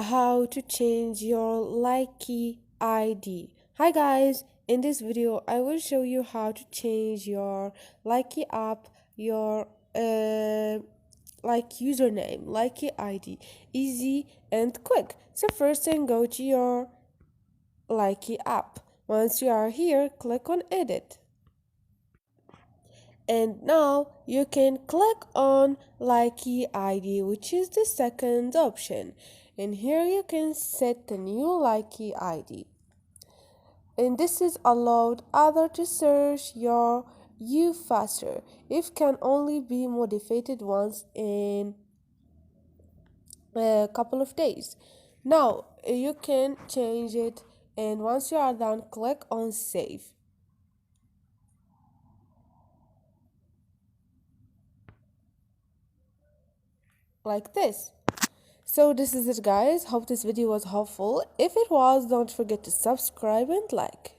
how to change your Likee ID. Hi guys, in this video I will show you how to change your Likee app, your like username, Likee ID, easy and quick. So first thing, go to your Likee app. Once you are here, click on edit. And now you can click on Likee ID, which is the second option. And here you can set the new Likee ID. And this is allowed other to search you faster. It can only be modified once in a couple of days. Now you can change it, and once you are done, click on save. Like this. So this is it guys, hope this video was helpful. If it was, don't forget to subscribe and like.